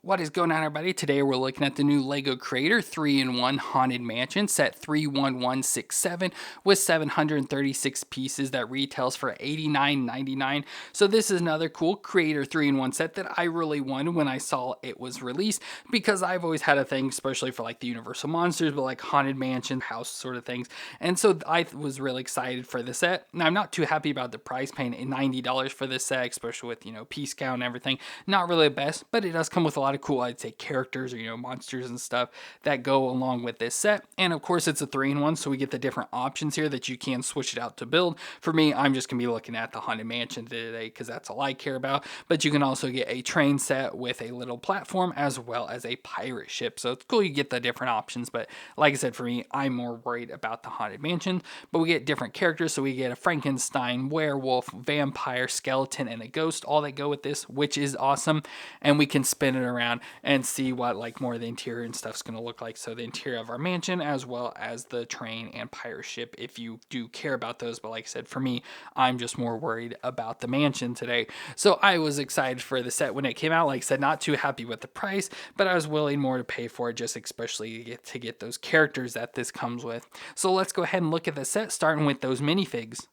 What is going on, everybody? Today we're looking at the new LEGO Creator 3-in-1 Haunted Mansion set 31167 with 736 pieces that retails for $89.99. So this is another cool Creator 3-in-1 set that I really wanted when I saw it was released, because I've always had a thing, especially for like the Universal Monsters, but like Haunted Mansion, house sort of things. And so I was really excited for the set. Now I'm not too happy about the price, paying $90 for this set, especially with, piece count and everything. Not really the best, but it does come with a lot of cool, I'd say, characters or, monsters and stuff that go along with this set. And of course, it's a 3-in-1, so we get the different options here that you can switch it out to build. For me, I'm just going to be looking at the Haunted Mansion today because that's all I care about. But you can also get a train set with a little platform as well as a pirate ship. So it's cool you get the different options. But like I said, for me, I'm more worried about the Haunted Mansion. But we get different characters. So we get a Frankenstein, werewolf, vampire, skeleton, and a ghost, all that go with this, which is awesome. And we can spin it around and see what like more of the interior and stuff's going to look like. So the interior of our mansion as well as the train and pirate ship, if you do care about those. But like I said, for me, I'm just more worried about the mansion today. So I was excited for the set when it came out. Like I said, not too happy with the price, but I was willing more to pay for it, just especially to get those characters that this comes with. So let's go ahead and look at the set, starting with those minifigs.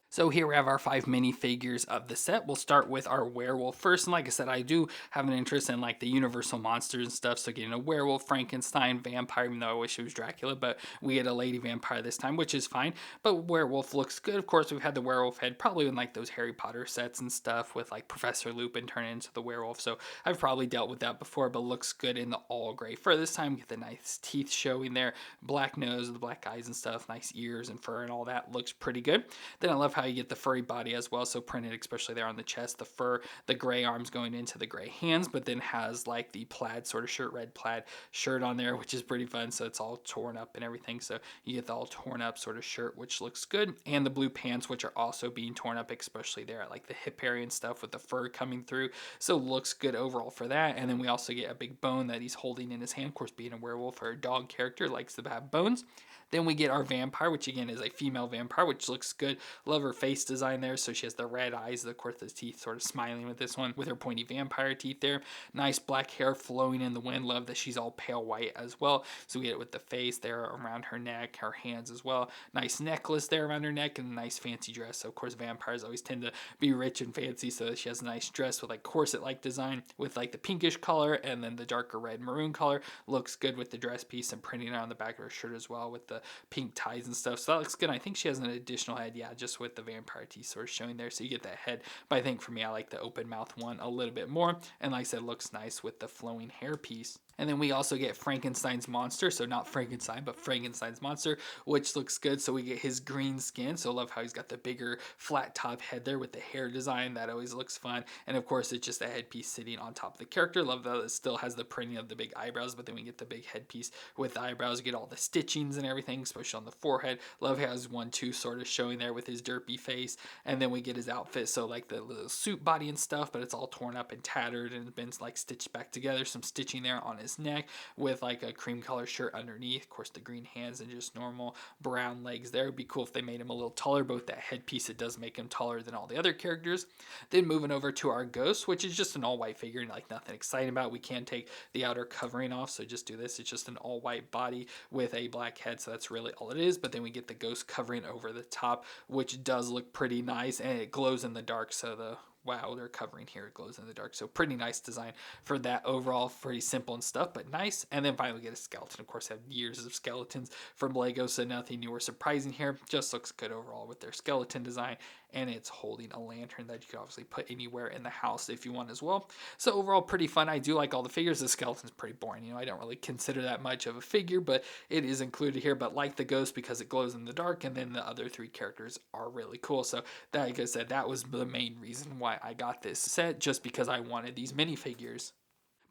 So here we have our 5 minifigures of the set. We'll start with our werewolf first. And like I said, I do have an interest in like the Universal monsters and stuff. So getting a werewolf, Frankenstein, vampire, even though I wish it was Dracula, but we get a lady vampire this time, which is fine. But werewolf looks good. Of course, we've had the werewolf head probably in like those Harry Potter sets and stuff with like Professor Lupin turning into the werewolf. So I've probably dealt with that before, but looks good in the all gray fur this time. Get the nice teeth showing there, black nose, the black eyes and stuff, nice ears and fur and all that. Looks pretty good. Then I love how you get the furry body as well, so printed especially there on the chest, the fur, the gray arms going into the gray hands, but then has like the plaid sort of shirt, red plaid shirt on there, which is pretty fun. So it's all torn up and everything, so you get the all torn up sort of shirt, which looks good, and the blue pants, which are also being torn up, especially there at like the hip area and stuff with the fur coming through. So looks good overall for that. And then we also get a big bone that he's holding in his hand. Of course, being a werewolf or a dog character, likes to have bones. Then we get our vampire, which again is a female vampire, which looks good. Love her face design there. So she has the red eyes, of course, the teeth sort of smiling with this one, with her pointy vampire teeth there. Nice black hair flowing in the wind. Love that she's all pale white as well. So we get it with the face there around her neck, her hands as well. Nice necklace there around her neck and a nice fancy dress. So of course, vampires always tend to be rich and fancy. So she has a nice dress with like corset-like design with like the pinkish color and then the darker red maroon color. Looks good with the dress piece and printing on the back of her shirt as well with the pink ties and stuff. So that looks good. I think she has an additional head, yeah, just with the vampire teeth sort of showing there. So you get that head. But I think for me, I like the open mouth one a little bit more. And like I said, looks nice with the flowing hair piece. And then we also get Frankenstein's monster. So not Frankenstein, but Frankenstein's monster, which looks good. So we get his green skin. So I love how he's got the bigger flat top head there with the hair design. That always looks fun. And of course, it's just a headpiece sitting on top of the character. Love that it still has the printing of the big eyebrows, but then we get the big headpiece with the eyebrows. You get all the stitchings and everything, especially on the forehead. Love how his 1-2 sort of showing there with his derpy face. And then we get his outfit. So like the little suit body and stuff, but it's all torn up and tattered and been like stitched back together. Some stitching there on his neck with like a cream color shirt underneath. Of course, the green hands and just normal brown legs there. It'd be cool if they made him a little taller, but with that headpiece, it does make him taller than all the other characters. Then moving over to our ghost, which is just an all white figure and like nothing exciting about. We can take the outer covering off, so just do this. It's just an all white body with a black head, so that's really all it is. But then we get the ghost covering over the top, which does look pretty nice, and it glows in the dark, so the wow, they're covering here, it glows in the dark. So pretty nice design for that overall. Pretty simple and stuff, but nice. And then finally we get a skeleton. Of course, I have years of skeletons from Lego, so nothing new or surprising here. Just looks good overall with their skeleton design. And it's holding a lantern that you can obviously put anywhere in the house if you want as well. So overall, pretty fun. I do like all the figures. The skeleton's pretty boring. I don't really consider that much of a figure, but it is included here. But like the ghost because it glows in the dark, and then the other 3 characters are really cool. So that, like I said, that was the main reason why I got this set, just because I wanted these minifigures.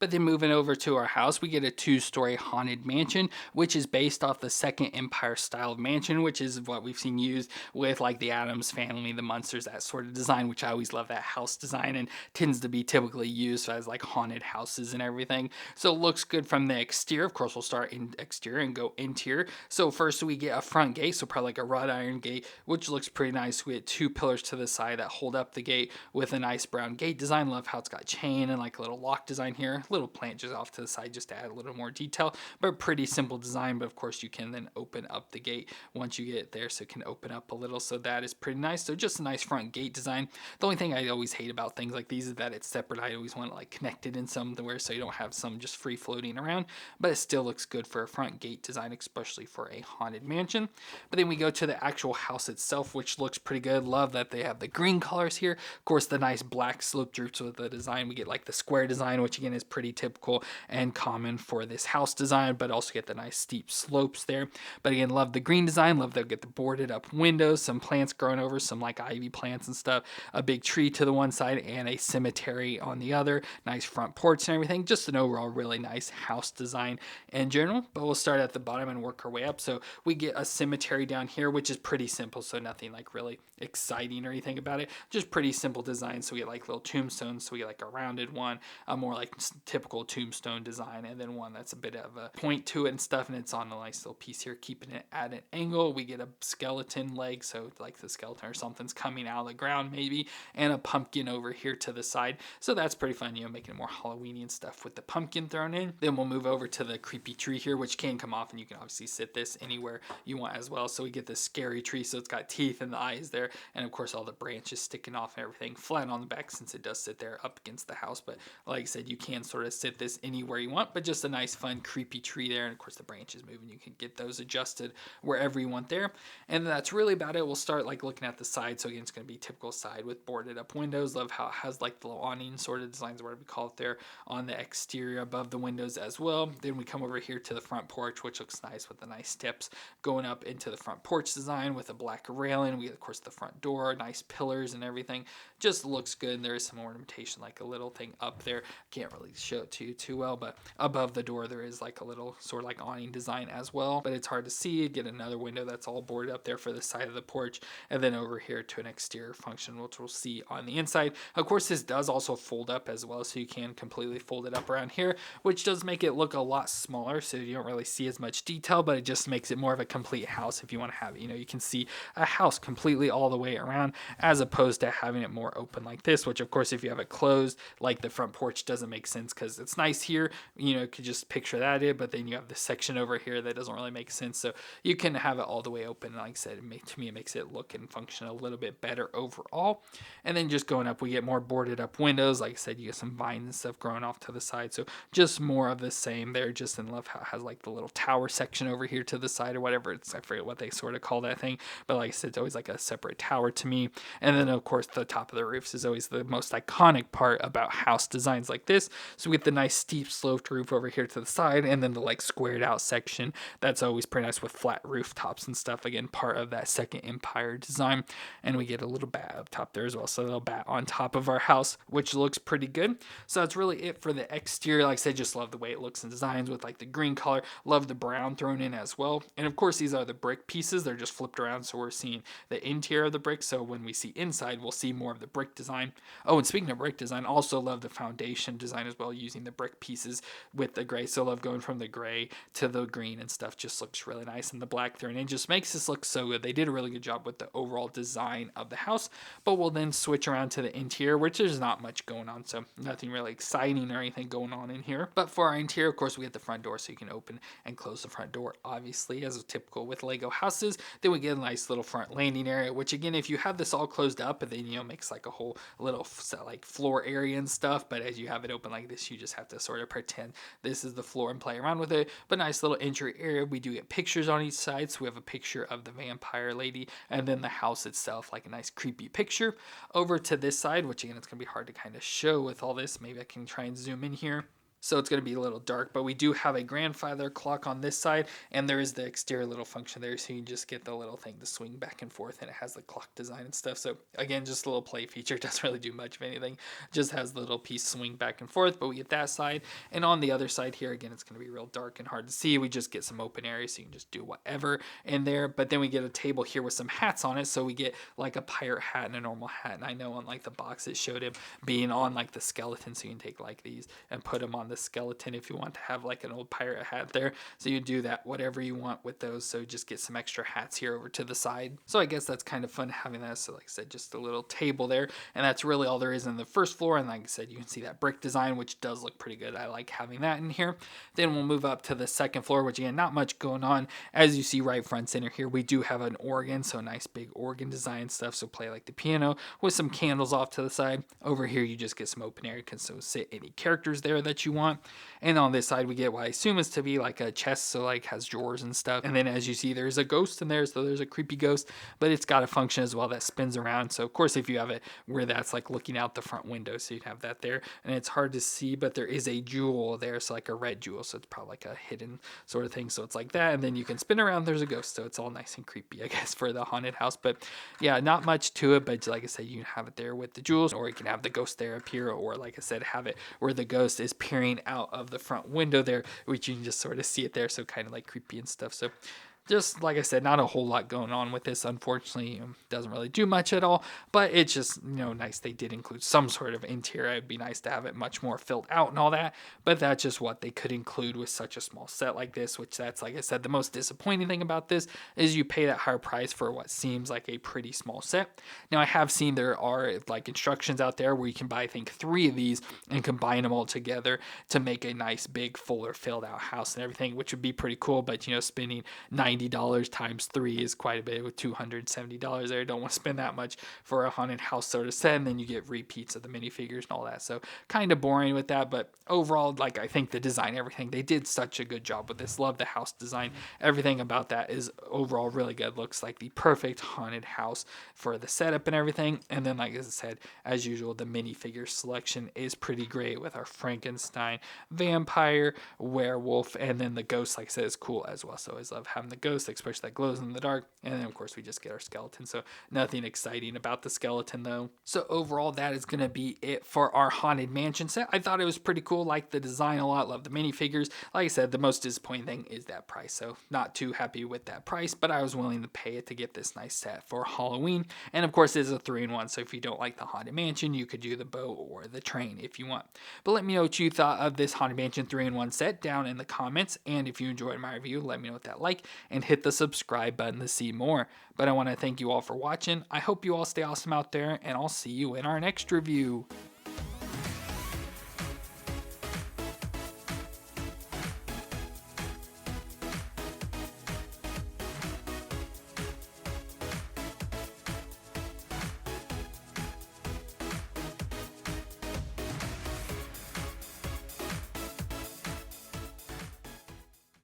But then moving over to our house, we get a 2-story haunted mansion, which is based off the Second Empire style of mansion, which is what we've seen used with like the Addams Family, the Munsters, that sort of design, which I always love that house design and tends to be typically used as like haunted houses and everything. So it looks good from the exterior. Of course, we'll start in exterior and go interior. So first we get a front gate, so probably like a wrought iron gate, which looks pretty nice. We get 2 pillars to the side that hold up the gate with a nice brown gate design. Love how it's got chain and like a little lock design here. little plant just off to the side just to add a little more detail, but pretty simple design. But of course you can then open up the gate once you get there, so it can open up a little, so that is pretty nice. So just a nice front gate design. The only thing I always hate about things like these is that it's separate. I always want it like connected in somewhere so you don't have some just free floating around, but it still looks good for a front gate design, especially for a haunted mansion. But then we go to the actual house itself, which looks pretty good. Love that they have the green colors here. Of course, the nice black slope droops with the design. We get like the square design, which again is pretty typical and common for this house design, but also get the nice steep slopes there. But again, love the green design. Love that we get the boarded up windows, some plants growing over, some like ivy plants and stuff, a big tree to the one side and a cemetery on the other. Nice front porch and everything. Just an overall really nice house design in general. But we'll start at the bottom and work our way up. So we get a cemetery down here, which is pretty simple, so nothing like really exciting or anything about it. Just pretty simple design. So we get like little tombstones. So we get like a rounded one, a more like typical tombstone design, and then one that's a bit of a point to it and stuff, and it's on a nice little piece here, keeping it at an angle. We get a skeleton leg, so like the skeleton or something's coming out of the ground maybe, and a pumpkin over here to the side. So that's pretty fun, you know, making it more Halloweeny and stuff with the pumpkin thrown in. Then we'll move over to the creepy tree here, which can come off, and you can obviously sit this anywhere you want as well. So we get this scary tree, so it's got teeth and the eyes there, and of course all the branches sticking off and everything, flat on the back since it does sit there up against the house. But like I said, you can sort of sit this anywhere you want, but just a nice fun creepy tree there. And of course the branches moving, you can get those adjusted wherever you want there. And that's really about it. We'll start like looking at the side. So again, it's going to be typical side with boarded up windows. Love how it has like the little awning sort of designs, whatever we call it there, on the exterior above the windows as well. Then we come over here to the front porch, which looks nice with the nice steps going up into the front porch design with a black railing. We get, of course, the front door, nice pillars and everything. Just looks good. And there is some ornamentation, like a little thing up there. Can't really show it to you too well, but above the door there is like a little sort of like awning design as well, but it's hard to see. Get another window that's all boarded up there for the side of the porch, and then over here to an exterior function, which we'll see on the inside. Of course, this does also fold up as well, so you can completely fold it up around here, which does make it look a lot smaller, so you don't really see as much detail, but it just makes it more of a complete house if you want to have it. You know, you can see a house completely all the way around, as opposed to having it more open like this, which of course if you have it closed like the front porch doesn't make sense, because it's nice here, you know, you could just picture that it, but then you have this section over here that doesn't really make sense. So you can have it all the way open. Like I said, to me it makes it look and function a little bit better overall. And then just going up, we get more boarded up windows. Like I said, you get some vines and stuff growing off to the side, so just more of the same there. Just in love how it has like the little tower section over here to the side or whatever it's, I forget what they sort of call that thing, but like I said, it's always like a separate tower to me. And then of course the top of the roofs is always the most iconic part about house designs like this. So we get the nice steep sloped roof over here to the side, and then the like squared out section that's always pretty nice with flat rooftops and stuff, again part of that second empire design. And we get a little bat up top there as well, so a little bat on top of our house, which looks pretty good. So that's really it for the exterior. Like I said, just love the way it looks and designs with like the green color. Love the brown thrown in as well. And of course these are the brick pieces, they're just flipped around, so we're seeing the interior of the brick. So when we see inside, we'll see more of the brick design. Oh, and speaking of brick design, also love the foundation design as well, using the brick pieces with the gray. So love going from the gray to the green and stuff. Just looks really nice, and the black thrown in just makes this look so good. They did a really good job with the overall design of the house. But we'll then switch around to the interior, which there's not much going on, so nothing really exciting or anything going on in here. But for our interior, of course, we get the front door, so you can open and close the front door, obviously, as is typical with Lego houses. Then we get a nice little front landing area, which again, if you have this all closed up, and then, you know, makes like a whole little like floor area and stuff. But as you have it open like this, you just have to sort of pretend this is the floor and play around with it. But nice little entry area. We do get pictures on each side, so we have a picture of the vampire lady, and then the house itself, like a nice creepy picture. Over to this side, which again, it's gonna be hard to kind of show with all this. Maybe I can try and zoom in here. So it's going to be a little dark, but we do have a grandfather clock on this side, and there is the exterior little function there, so you can just get the little thing to swing back and forth, and it has the clock design and stuff. So again, just a little play feature. Doesn't really do much of anything, just has the little piece swing back and forth. But we get that side, and on the other side here, again, it's going to be real dark and hard to see. We just get some open areas, so you can just do whatever in there. But then we get a table here with some hats on it, so we get like a pirate hat and a normal hat. And I know on like the box it showed him being on like the skeleton, so you can take like these and put them on the skeleton if you want to have like an old pirate hat there. So you do that, whatever you want with those. So just get some extra hats here over to the side. So I guess that's kind of fun having that. So like I said, just a little table there, and that's really all there is in the first floor. And like I said, you can see that brick design, which does look pretty good. I like having that in here. Then we'll move up to the second floor, which again, not much going on. As you see right front center here, we do have an organ, so nice big organ design stuff. So play like the piano with some candles off to the side. Over here, you just get some open area, can so sit any characters there that you want. And on this side, we get what I assume is to be like a chest, so like has drawers and stuff. And then as you see, there's a ghost in there, so there's a creepy ghost, but it's got a function as well that spins around. So of course, if you have it where that's like looking out the front window, so you'd have that there. And it's hard to see, but there is a jewel there, so like a red jewel, so it's probably like a hidden sort of thing. So it's like that, and then you can spin around, there's a ghost, so it's all nice and creepy, I guess, for the haunted house. But yeah, not much to it, but like I said, you can have it there with the jewels, or you can have the ghost there appear, or like I said, have it where the ghost is peering out of the front window there, which you can just sort of see it there, so kind of like creepy and stuff. So just like I said, not a whole lot going on with this, unfortunately. Doesn't really do much at all, but it's just, nice they did include some sort of interior. It'd be nice to have it much more filled out and all that, but that's just what they could include with such a small set like this, which that's, like I said, the most disappointing thing about this is you pay that higher price for what seems like a pretty small set. Now, I have seen there are like instructions out there where you can buy, I think, 3 of these and combine them all together to make a nice big fuller filled out house and everything, which would be pretty cool. But spending $90 times 3 is quite a bit, with $270 there. Don't want to spend that much for a haunted house sort of set, and then you get repeats of the minifigures and all that. So kind of boring with that, but overall, like, I think the design, everything, they did such a good job with this. Love the house design. Everything about that is overall really good. Looks like the perfect haunted house for the setup and everything. And then, like I said, as usual, the minifigure selection is pretty great with our Frankenstein, vampire, werewolf, and then the ghost, like I said, is cool as well. So I always love having the ghost, especially that glows in the dark. And then of course we just get our skeleton, so nothing exciting about the skeleton though. So overall, that is going to be it for our haunted mansion set. I thought it was pretty cool, like the design a lot, love the minifigures. Like I said, the most disappointing thing is that price, so not too happy with that price, but I was willing to pay it to get this nice set for Halloween. And of course, it is a 3-in-1, so if you don't like the haunted mansion, you could do the boat or the train if you want. But let me know what you thought of this haunted mansion 3-in-1 set down in the comments, and if you enjoyed my review, let me know with that like, and hit the subscribe button to see more. But I want to thank you all for watching. I hope you all stay awesome out there, and I'll see you in our next review.